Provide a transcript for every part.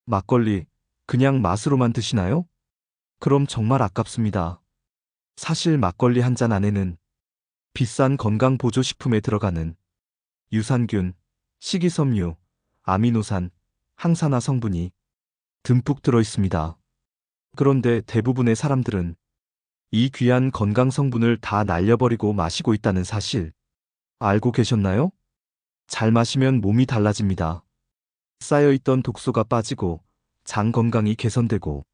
막걸리, 그냥 맛으로만 드시나요? 그럼 정말 아깝습니다. 사실 막걸리 한 잔 안에는 비싼 건강보조식품에 들어가는 유산균, 식이섬유, 아미노산, 항산화 성분이 듬뿍 들어 있습니다. 그런데 대부분의 사람들은 이 귀한 건강 성분을 다 날려버리고 마시고 있다는 사실 알고 계셨나요? 잘 마시면 몸이 달라집니다. 쌓여있던 독소가 빠지고 장 건강이 개선되고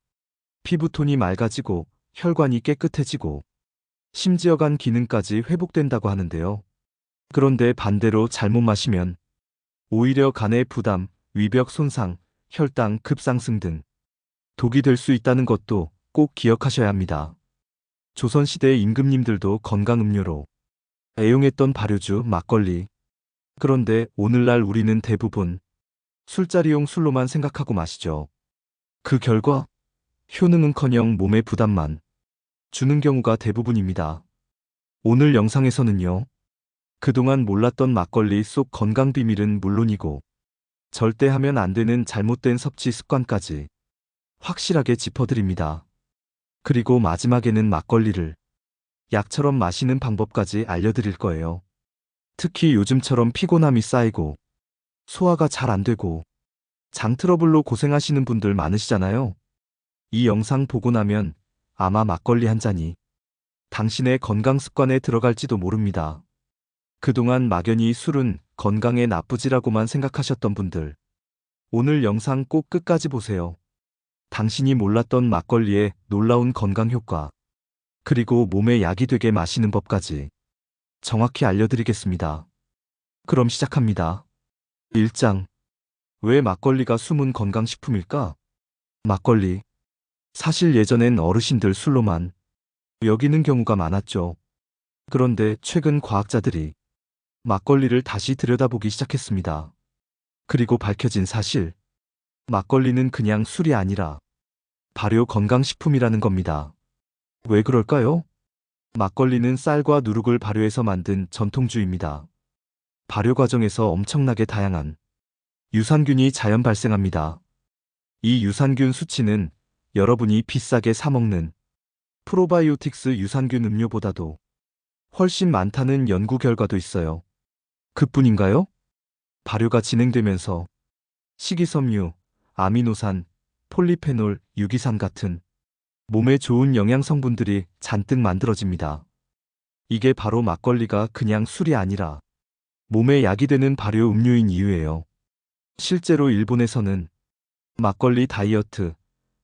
피부톤이 맑아지고 혈관이 깨끗해지고 심지어 간 기능까지 회복된다고 하는데요. 그런데 반대로 잘못 마시면 오히려 간의 부담, 위벽 손상, 혈당 급상승 등 독이 될 수 있다는 것도 꼭 기억하셔야 합니다. 조선시대 임금님들도 건강음료로 애용했던 발효주 막걸리. 그런데 오늘날 우리는 대부분 술자리용 술로만 생각하고 마시죠. 그 결과 효능은커녕 몸에 부담만 주는 경우가 대부분입니다. 오늘 영상에서는요, 그동안 몰랐던 막걸리 속 건강 비밀은 물론이고 절대 하면 안 되는 잘못된 섭취 습관까지 확실하게 짚어드립니다. 그리고 마지막에는 막걸리를 약처럼 마시는 방법까지 알려드릴 거예요. 특히 요즘처럼 피곤함이 쌓이고 소화가 잘 안 되고 장 트러블로 고생하시는 분들 많으시잖아요. 이 영상 보고 나면 아마 막걸리 한 잔이 당신의 건강 습관에 들어갈지도 모릅니다. 그동안 막연히 술은 건강에 나쁘지라고만 생각하셨던 분들, 오늘 영상 꼭 끝까지 보세요. 당신이 몰랐던 막걸리의 놀라운 건강 효과, 그리고 몸에 약이 되게 마시는 법까지 정확히 알려드리겠습니다. 그럼 시작합니다. 1장. 왜 막걸리가 숨은 건강식품일까? 막걸리. 사실 예전엔 어르신들 술로만 여기는 경우가 많았죠. 그런데 최근 과학자들이 막걸리를 다시 들여다보기 시작했습니다. 그리고 밝혀진 사실, 막걸리는 그냥 술이 아니라 발효 건강식품이라는 겁니다. 왜 그럴까요? 막걸리는 쌀과 누룩을 발효해서 만든 전통주입니다. 발효 과정에서 엄청나게 다양한 유산균이 자연 발생합니다. 이 유산균 수치는 여러분이 비싸게 사 먹는 프로바이오틱스 유산균 음료보다도 훨씬 많다는 연구 결과도 있어요. 그뿐인가요? 발효가 진행되면서 식이섬유, 아미노산, 폴리페놀, 유기산 같은 몸에 좋은 영양 성분들이 잔뜩 만들어집니다. 이게 바로 막걸리가 그냥 술이 아니라 몸에 약이 되는 발효 음료인 이유예요. 실제로 일본에서는 막걸리 다이어트,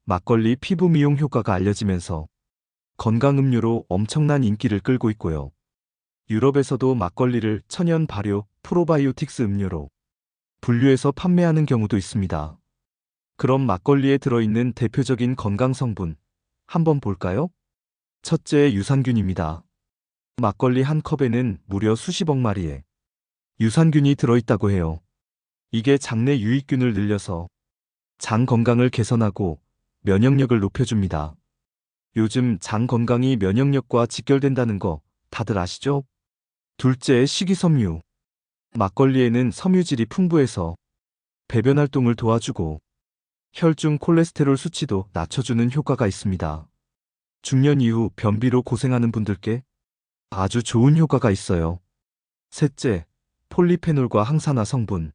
막걸리 피부 미용 효과가 알려지면서 건강음료로 엄청난 인기를 끌고 있고요. 유럽에서도 막걸리를 천연 발효 프로바이오틱스 음료로 분류해서 판매하는 경우도 있습니다. 그럼 막걸리에 들어있는 대표적인 건강 성분 한번 볼까요? 첫째, 유산균입니다. 막걸리 한 컵에는 무려 수십억 마리의 유산균이 들어있다고 해요. 이게 장내 유익균을 늘려서 장 건강을 개선하고 면역력을 높여줍니다. 요즘 장 건강이 면역력과 직결된다는 거 다들 아시죠? 둘째, 식이섬유. 막걸리에는 섬유질이 풍부해서 배변 활동을 도와주고 혈중 콜레스테롤 수치도 낮춰주는 효과가 있습니다. 중년 이후 변비로 고생하는 분들께 아주 좋은 효과가 있어요. 셋째, 폴리페놀과 항산화 성분.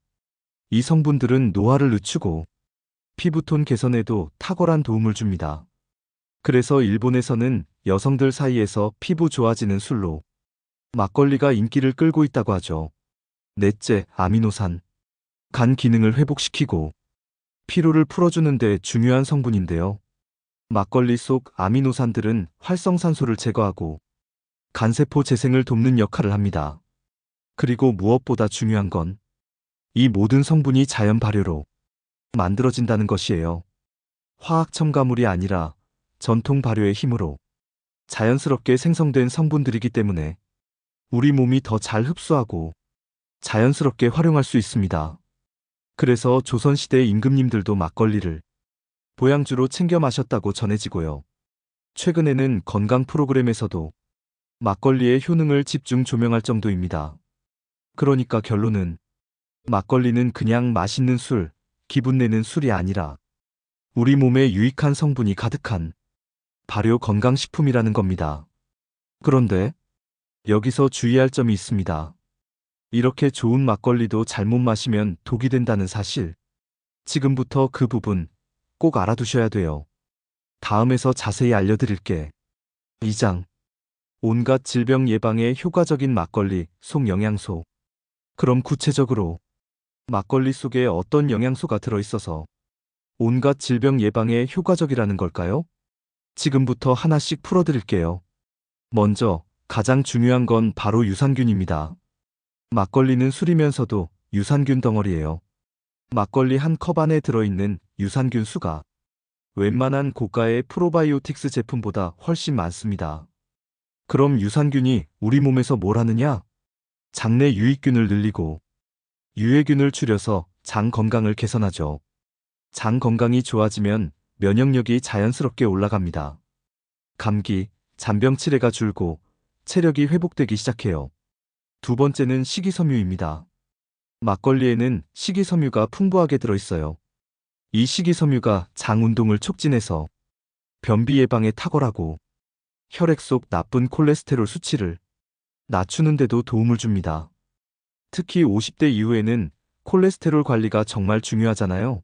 이 성분들은 노화를 늦추고 피부톤 개선에도 탁월한 도움을 줍니다. 그래서 일본에서는 여성들 사이에서 피부 좋아지는 술로 막걸리가 인기를 끌고 있다고 하죠. 넷째, 아미노산. 간 기능을 회복시키고 피로를 풀어주는 데 중요한 성분인데요. 막걸리 속 아미노산들은 활성산소를 제거하고 간세포 재생을 돕는 역할을 합니다. 그리고 무엇보다 중요한 건 이 모든 성분이 자연 발효로 만들어진다는 것이에요. 화학 첨가물이 아니라 전통 발효의 힘으로 자연스럽게 생성된 성분들이기 때문에 우리 몸이 더 잘 흡수하고 자연스럽게 활용할 수 있습니다. 그래서 조선시대 임금님들도 막걸리를 보양주로 챙겨 마셨다고 전해지고요. 최근에는 건강 프로그램에서도 막걸리의 효능을 집중 조명할 정도입니다. 그러니까 결론은 막걸리는 그냥 맛있는 술, 기분 내는 술이 아니라 우리 몸에 유익한 성분이 가득한 발효 건강식품이라는 겁니다. 그런데 여기서 주의할 점이 있습니다. 이렇게 좋은 막걸리도 잘못 마시면 독이 된다는 사실. 지금부터 그 부분 꼭 알아두셔야 돼요. 다음에서 자세히 알려드릴게. 2장. 온갖 질병 예방에 효과적인 막걸리, 속 영양소. 그럼 구체적으로 막걸리 속에 어떤 영양소가 들어있어서 온갖 질병 예방에 효과적이라는 걸까요? 지금부터 하나씩 풀어드릴게요. 먼저 가장 중요한 건 바로 유산균입니다. 막걸리는 술이면서도 유산균 덩어리예요. 막걸리 한 컵 안에 들어있는 유산균 수가 웬만한 고가의 프로바이오틱스 제품보다 훨씬 많습니다. 그럼 유산균이 우리 몸에서 뭘 하느냐? 장내 유익균을 늘리고 유해균을 줄여서 장 건강을 개선하죠. 장 건강이 좋아지면 면역력이 자연스럽게 올라갑니다. 감기, 잔병 치레가 줄고 체력이 회복되기 시작해요. 두 번째는 식이섬유입니다. 막걸리에는 식이섬유가 풍부하게 들어있어요. 이 식이섬유가 장 운동을 촉진해서 변비 예방에 탁월하고 혈액 속 나쁜 콜레스테롤 수치를 낮추는 데도 도움을 줍니다. 특히 50대 이후에는 콜레스테롤 관리가 정말 중요하잖아요.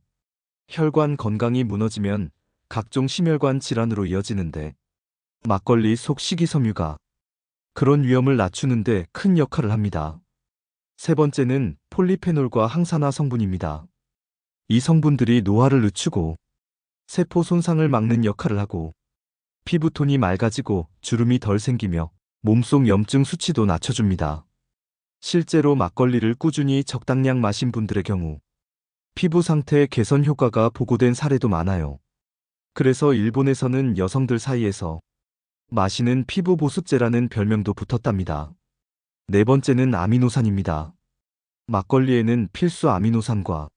혈관 건강이 무너지면 각종 심혈관 질환으로 이어지는데 막걸리 속 식이섬유가 그런 위험을 낮추는데 큰 역할을 합니다. 세 번째는 폴리페놀과 항산화 성분입니다. 이 성분들이 노화를 늦추고 세포 손상을 막는 역할을 하고 피부톤이 맑아지고 주름이 덜 생기며 몸속 염증 수치도 낮춰줍니다. 실제로 막걸리를 꾸준히 적당량 마신 분들의 경우 피부 상태 개선 효과가 보고된 사례도 많아요. 그래서 일본에서는 여성들 사이에서 마시는 피부 보습제라는 별명도 붙었답니다. 네 번째는 아미노산입니다. 막걸리에는 필수 아미노산과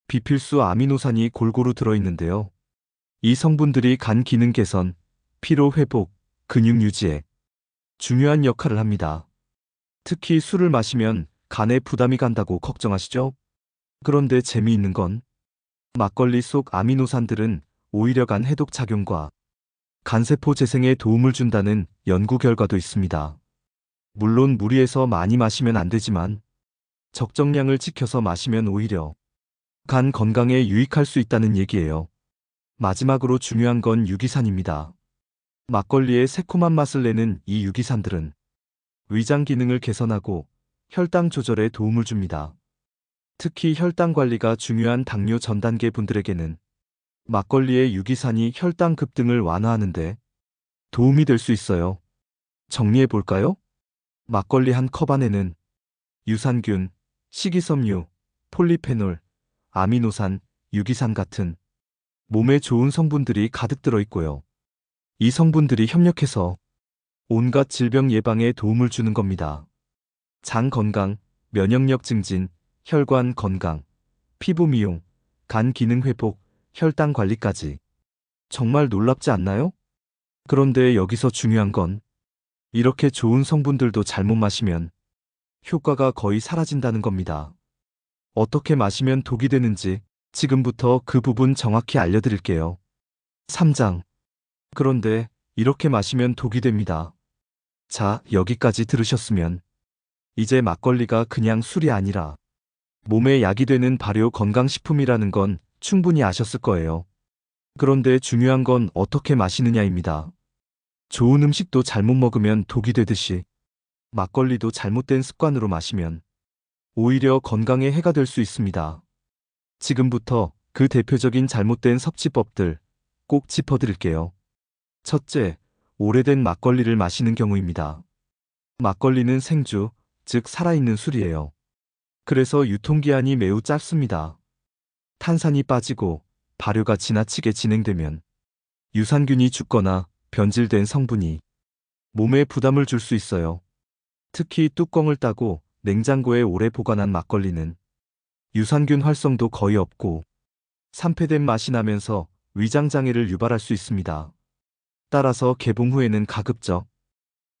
비필수 아미노산이 골고루 들어있는데요. 이 성분들이 간 기능 개선, 피로 회복, 근육 유지에 중요한 역할을 합니다. 특히 술을 마시면 간에 부담이 간다고 걱정하시죠? 그런데 재미있는 건 막걸리 속 아미노산들은 오히려 간 해독 작용과 간세포 재생에 도움을 준다는 연구 결과도 있습니다. 물론 무리해서 많이 마시면 안 되지만 적정량을 지켜서 마시면 오히려 간 건강에 유익할 수 있다는 얘기예요. 마지막으로 중요한 건 유기산입니다. 막걸리의 새콤한 맛을 내는 이 유기산들은 위장 기능을 개선하고 혈당 조절에 도움을 줍니다. 특히 혈당 관리가 중요한 당뇨 전 단계 분들에게는 막걸리의 유기산이 혈당 급등을 완화하는데 도움이 될 수 있어요. 정리해 볼까요? 막걸리 한 컵 안에는 유산균, 식이섬유, 폴리페놀, 아미노산, 유기산 같은 몸에 좋은 성분들이 가득 들어 있고요. 이 성분들이 협력해서 온갖 질병 예방에 도움을 주는 겁니다. 장 건강, 면역력 증진, 혈관 건강, 피부 미용, 간 기능 회복, 혈당 관리까지. 정말 놀랍지 않나요? 그런데 여기서 중요한 건 이렇게 좋은 성분들도 잘못 마시면 효과가 거의 사라진다는 겁니다. 어떻게 마시면 독이 되는지 지금부터 그 부분 정확히 알려드릴게요. 3장. 그런데 이렇게 마시면 독이 됩니다. 자, 여기까지 들으셨으면 이제 막걸리가 그냥 술이 아니라 몸에 약이 되는 발효 건강식품이라는 건 충분히 아셨을 거예요. 그런데 중요한 건 어떻게 마시느냐입니다. 좋은 음식도 잘못 먹으면 독이 되듯이 막걸리도 잘못된 습관으로 마시면 오히려 건강에 해가 될 수 있습니다. 지금부터 그 대표적인 잘못된 섭취법들 꼭 짚어드릴게요. 첫째, 오래된 막걸리를 마시는 경우입니다. 막걸리는 생주, 즉 살아있는 술이에요. 그래서 유통기한이 매우 짧습니다. 탄산이 빠지고 발효가 지나치게 진행되면 유산균이 죽거나 변질된 성분이 몸에 부담을 줄 수 있어요. 특히 뚜껑을 따고 냉장고에 오래 보관한 막걸리는 유산균 활성도 거의 없고 산패된 맛이 나면서 위장장애를 유발할 수 있습니다. 따라서 개봉 후에는 가급적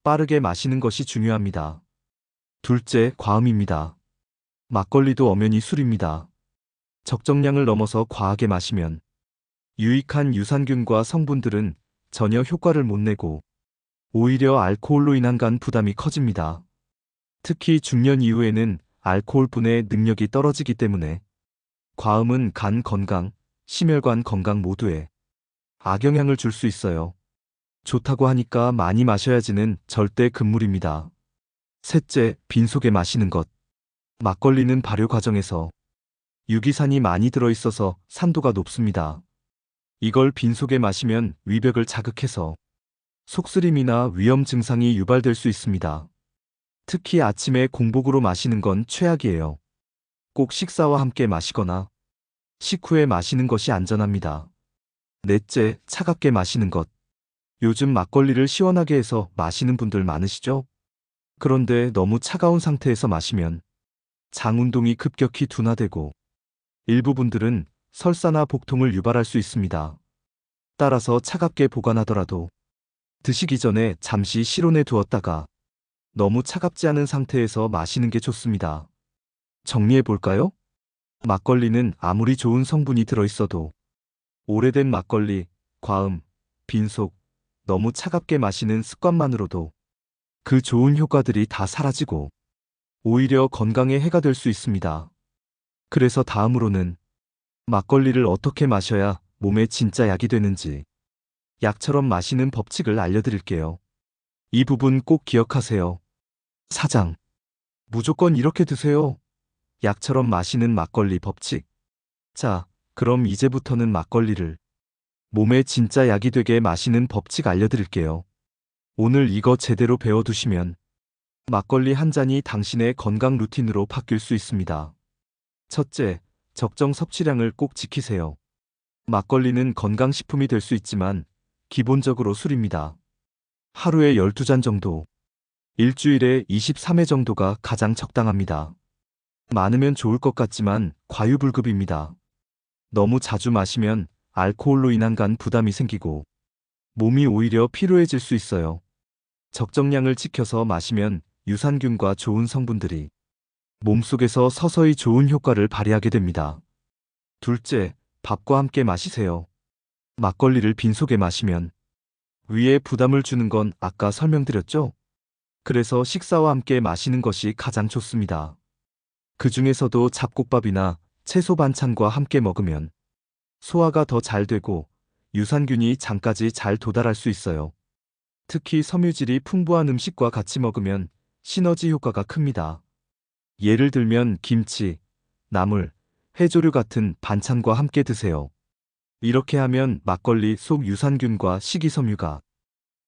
빠르게 마시는 것이 중요합니다. 둘째, 과음입니다. 막걸리도 엄연히 술입니다. 적정량을 넘어서 과하게 마시면 유익한 유산균과 성분들은 전혀 효과를 못 내고 오히려 알코올로 인한 간 부담이 커집니다. 특히 중년 이후에는 알코올 분해 능력이 떨어지기 때문에 과음은 간 건강, 심혈관 건강 모두에 악영향을 줄 수 있어요. 좋다고 하니까 많이 마셔야지는 절대 금물입니다. 셋째, 빈속에 마시는 것. 막걸리는 발효 과정에서 유기산이 많이 들어있어서 산도가 높습니다. 이걸 빈속에 마시면 위벽을 자극해서 속쓰림이나 위염 증상이 유발될 수 있습니다. 특히 아침에 공복으로 마시는 건 최악이에요. 꼭 식사와 함께 마시거나 식후에 마시는 것이 안전합니다. 넷째, 차갑게 마시는 것. 요즘 막걸리를 시원하게 해서 마시는 분들 많으시죠? 그런데 너무 차가운 상태에서 마시면 장 운동이 급격히 둔화되고 일부 분들은 설사나 복통을 유발할 수 있습니다. 따라서 차갑게 보관하더라도 드시기 전에 잠시 실온에 두었다가 너무 차갑지 않은 상태에서 마시는 게 좋습니다. 정리해 볼까요? 막걸리는 아무리 좋은 성분이 들어있어도 오래된 막걸리, 과음, 빈속, 너무 차갑게 마시는 습관만으로도 그 좋은 효과들이 다 사라지고 오히려 건강에 해가 될 수 있습니다. 그래서 다음으로는 막걸리를 어떻게 마셔야 몸에 진짜 약이 되는지 약처럼 마시는 법칙을 알려드릴게요. 이 부분 꼭 기억하세요. 사장, 무조건 이렇게 드세요. 약처럼 마시는 막걸리 법칙. 자, 그럼 이제부터는 막걸리를 몸에 진짜 약이 되게 마시는 법칙 알려드릴게요. 오늘 이거 제대로 배워두시면 막걸리 한 잔이 당신의 건강 루틴으로 바뀔 수 있습니다. 첫째, 적정 섭취량을 꼭 지키세요. 막걸리는 건강식품이 될 수 있지만 기본적으로 술입니다. 하루에 12잔 정도, 일주일에 23회 정도가 가장 적당합니다. 많으면 좋을 것 같지만 과유불급입니다. 너무 자주 마시면 알코올로 인한 간 부담이 생기고 몸이 오히려 피로해질 수 있어요. 적정량을 지켜서 마시면 유산균과 좋은 성분들이 몸속에서 서서히 좋은 효과를 발휘하게 됩니다. 둘째, 밥과 함께 마시세요. 막걸리를 빈속에 마시면 위에 부담을 주는 건 아까 설명드렸죠? 그래서 식사와 함께 마시는 것이 가장 좋습니다. 그 중에서도 잡곡밥이나 채소 반찬과 함께 먹으면 소화가 더 잘 되고 유산균이 장까지 잘 도달할 수 있어요. 특히 섬유질이 풍부한 음식과 같이 먹으면 시너지 효과가 큽니다. 예를 들면 김치, 나물, 해조류 같은 반찬과 함께 드세요. 이렇게 하면 막걸리 속 유산균과 식이섬유가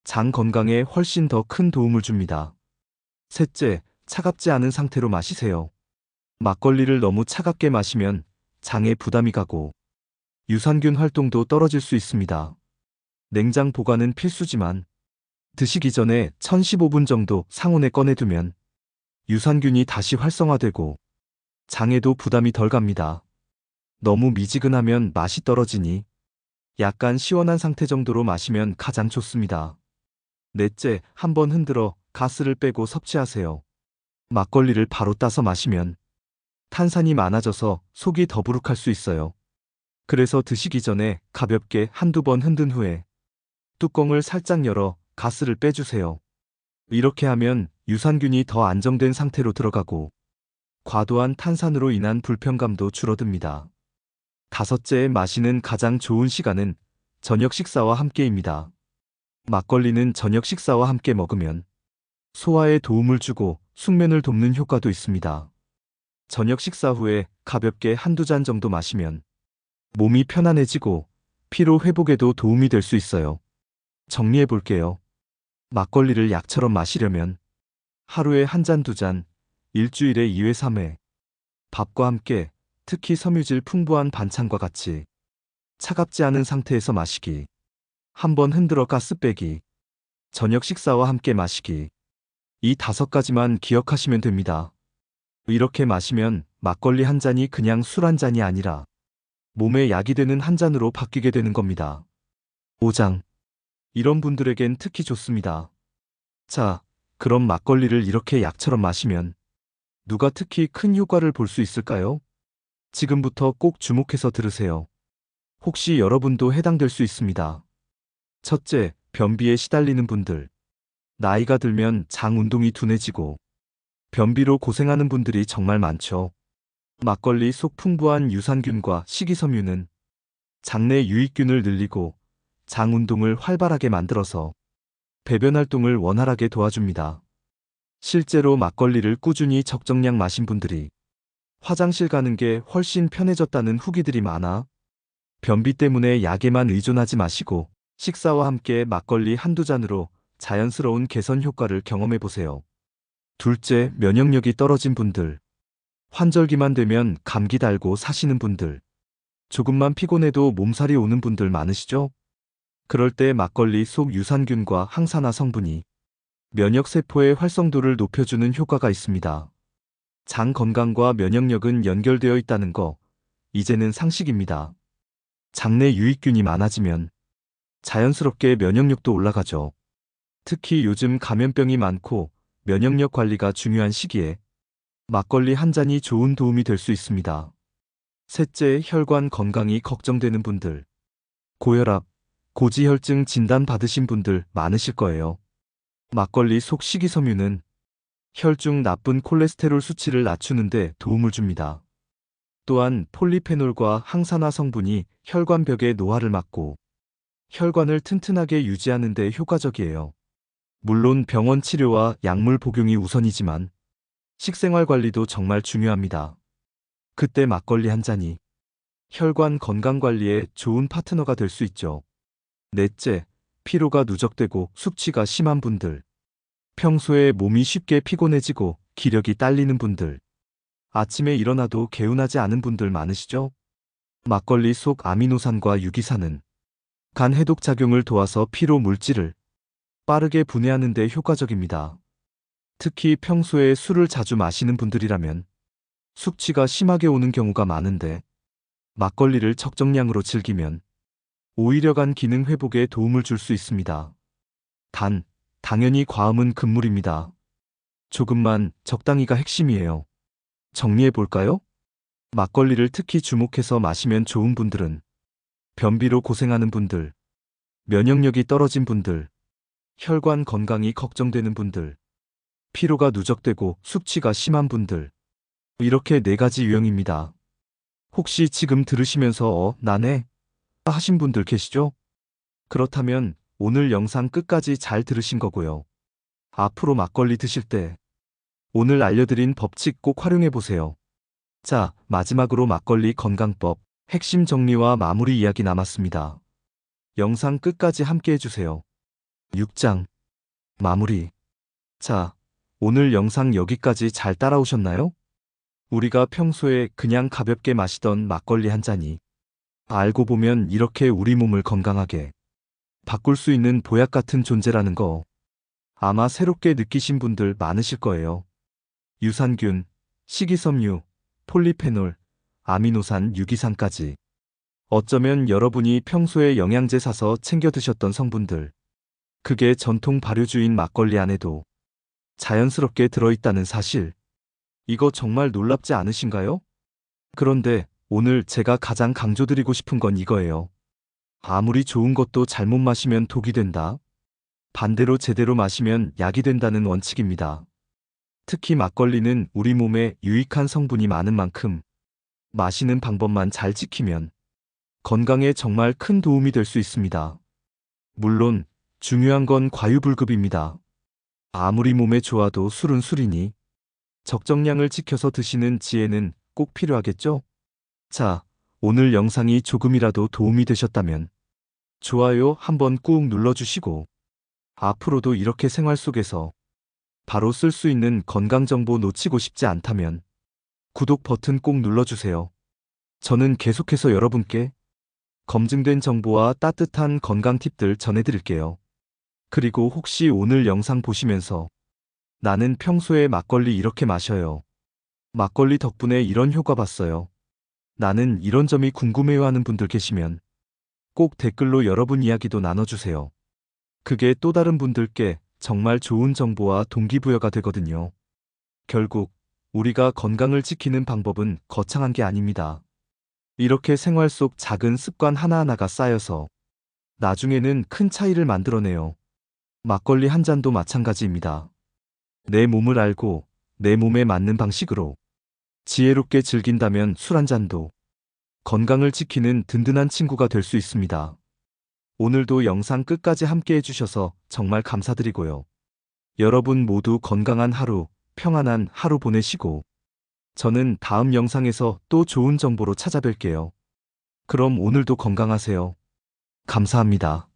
장 건강에 훨씬 더 큰 도움을 줍니다. 셋째, 차갑지 않은 상태로 마시세요. 막걸리를 너무 차갑게 마시면 장에 부담이 가고 유산균 활동도 떨어질 수 있습니다. 냉장 보관은 필수지만 드시기 전에 1015분 정도 상온에 꺼내두면 유산균이 다시 활성화되고 장에도 부담이 덜 갑니다. 너무 미지근하면 맛이 떨어지니 약간 시원한 상태 정도로 마시면 가장 좋습니다. 넷째, 한번 흔들어 가스를 빼고 섭취하세요. 막걸리를 바로 따서 마시면 탄산이 많아져서 속이 더부룩할 수 있어요. 그래서 드시기 전에 가볍게 한두 번 흔든 후에 뚜껑을 살짝 열어 가스를 빼주세요. 이렇게 하면 유산균이 더 안정된 상태로 들어가고 과도한 탄산으로 인한 불편감도 줄어듭니다. 다섯째, 마시는 가장 좋은 시간은 저녁 식사와 함께입니다. 막걸리는 저녁 식사와 함께 먹으면 소화에 도움을 주고 숙면을 돕는 효과도 있습니다. 저녁 식사 후에 가볍게 한두 잔 정도 마시면 몸이 편안해지고 피로 회복에도 도움이 될 수 있어요. 정리해 볼게요. 막걸리를 약처럼 마시려면 하루에 한 잔, 두 잔, 일주일에 2회, 3회, 밥과 함께 특히 섬유질 풍부한 반찬과 같이 차갑지 않은 상태에서 마시기, 한번 흔들어 가스 빼기, 저녁 식사와 함께 마시기. 이 5가지만 기억하시면 됩니다. 이렇게 마시면 막걸리 한 잔이 그냥 술 한 잔이 아니라 몸에 약이 되는 한 잔으로 바뀌게 되는 겁니다. 5장. 이런 분들에겐 특히 좋습니다. 자, 그럼 막걸리를 이렇게 약처럼 마시면 누가 특히 큰 효과를 볼 수 있을까요? 지금부터 꼭 주목해서 들으세요. 혹시 여러분도 해당될 수 있습니다. 첫째, 변비에 시달리는 분들. 나이가 들면 장 운동이 둔해지고 변비로 고생하는 분들이 정말 많죠. 막걸리 속 풍부한 유산균과 식이섬유는 장내 유익균을 늘리고 장 운동을 활발하게 만들어서 배변 활동을 원활하게 도와줍니다. 실제로 막걸리를 꾸준히 적정량 마신 분들이 화장실 가는 게 훨씬 편해졌다는 후기들이 많아 변비 때문에 약에만 의존하지 마시고 식사와 함께 막걸리 한두 잔으로 자연스러운 개선 효과를 경험해 보세요. 둘째, 면역력이 떨어진 분들. 환절기만 되면 감기 달고 사시는 분들. 조금만 피곤해도 몸살이 오는 분들 많으시죠? 그럴 때 막걸리 속 유산균과 항산화 성분이 면역세포의 활성도를 높여주는 효과가 있습니다. 장 건강과 면역력은 연결되어 있다는 거, 이제는 상식입니다. 장내 유익균이 많아지면 자연스럽게 면역력도 올라가죠. 특히 요즘 감염병이 많고 면역력 관리가 중요한 시기에 막걸리 한 잔이 좋은 도움이 될 수 있습니다. 셋째, 혈관 건강이 걱정되는 분들. 고혈압, 고지혈증 진단 받으신 분들 많으실 거예요. 막걸리 속 식이섬유는 혈중 나쁜 콜레스테롤 수치를 낮추는데 도움을 줍니다. 또한 폴리페놀과 항산화 성분이 혈관벽의 노화를 막고 혈관을 튼튼하게 유지하는 데 효과적이에요. 물론 병원 치료와 약물 복용이 우선이지만 식생활 관리도 정말 중요합니다. 그때 막걸리 한 잔이 혈관 건강 관리에 좋은 파트너가 될 수 있죠. 넷째, 피로가 누적되고 숙취가 심한 분들. 평소에 몸이 쉽게 피곤해지고 기력이 딸리는 분들. 아침에 일어나도 개운하지 않은 분들 많으시죠? 막걸리 속 아미노산과 유기산은 간 해독 작용을 도와서 피로 물질을 빠르게 분해하는 데 효과적입니다. 특히 평소에 술을 자주 마시는 분들이라면 숙취가 심하게 오는 경우가 많은데 막걸리를 적정량으로 즐기면 오히려 간 기능 회복에 도움을 줄 수 있습니다. 단, 당연히 과음은 금물입니다. 조금만, 적당히가 핵심이에요. 정리해 볼까요? 막걸리를 특히 주목해서 마시면 좋은 분들은 변비로 고생하는 분들, 면역력이 떨어진 분들, 혈관 건강이 걱정되는 분들, 피로가 누적되고 숙취가 심한 분들. 이렇게 4가지 유형입니다. 혹시 지금 들으시면서 나네 하신 분들 계시죠? 그렇다면 오늘 영상 끝까지 잘 들으신 거고요. 앞으로 막걸리 드실 때 오늘 알려드린 법칙 꼭 활용해 보세요. 자, 마지막으로 막걸리 건강법 핵심 정리와 마무리 이야기 남았습니다. 영상 끝까지 함께 해주세요. 6장 마무리. 자, 오늘 영상 여기까지 잘 따라오셨나요? 우리가 평소에 그냥 가볍게 마시던 막걸리 한 잔이 알고 보면 이렇게 우리 몸을 건강하게 바꿀 수 있는 보약 같은 존재라는 거 아마 새롭게 느끼신 분들 많으실 거예요. 유산균, 식이섬유, 폴리페놀, 아미노산, 유기산까지. 어쩌면 여러분이 평소에 영양제 사서 챙겨 드셨던 성분들. 그게 전통 발효주인 막걸리 안에도 자연스럽게 들어있다는 사실. 이거 정말 놀랍지 않으신가요? 그런데 오늘 제가 가장 강조드리고 싶은 건 이거예요. 아무리 좋은 것도 잘못 마시면 독이 된다. 반대로 제대로 마시면 약이 된다는 원칙입니다. 특히 막걸리는 우리 몸에 유익한 성분이 많은 만큼 마시는 방법만 잘 지키면 건강에 정말 큰 도움이 될 수 있습니다. 물론 중요한 건 과유불급입니다. 아무리 몸에 좋아도 술은 술이니 적정량을 지켜서 드시는 지혜는 꼭 필요하겠죠? 자, 오늘 영상이 조금이라도 도움이 되셨다면 좋아요 한번 꾹 눌러주시고 앞으로도 이렇게 생활 속에서 바로 쓸 수 있는 건강정보 놓치고 싶지 않다면 구독 버튼 꼭 눌러주세요. 저는 계속해서 여러분께 검증된 정보와 따뜻한 건강 팁들 전해드릴게요. 그리고 혹시 오늘 영상 보시면서 나는 평소에 막걸리 이렇게 마셔요. 막걸리 덕분에 이런 효과 봤어요. 나는 이런 점이 궁금해요 하는 분들 계시면 꼭 댓글로 여러분 이야기도 나눠주세요. 그게 또 다른 분들께 정말 좋은 정보와 동기부여가 되거든요. 결국 우리가 건강을 지키는 방법은 거창한 게 아닙니다. 이렇게 생활 속 작은 습관 하나하나가 쌓여서 나중에는 큰 차이를 만들어내요. 막걸리 한 잔도 마찬가지입니다. 내 몸을 알고 내 몸에 맞는 방식으로 지혜롭게 즐긴다면 술 한 잔도 건강을 지키는 든든한 친구가 될 수 있습니다. 오늘도 영상 끝까지 함께 해주셔서 정말 감사드리고요. 여러분 모두 건강한 하루, 평안한 하루 보내시고 저는 다음 영상에서 또 좋은 정보로 찾아뵐게요. 그럼 오늘도 건강하세요. 감사합니다.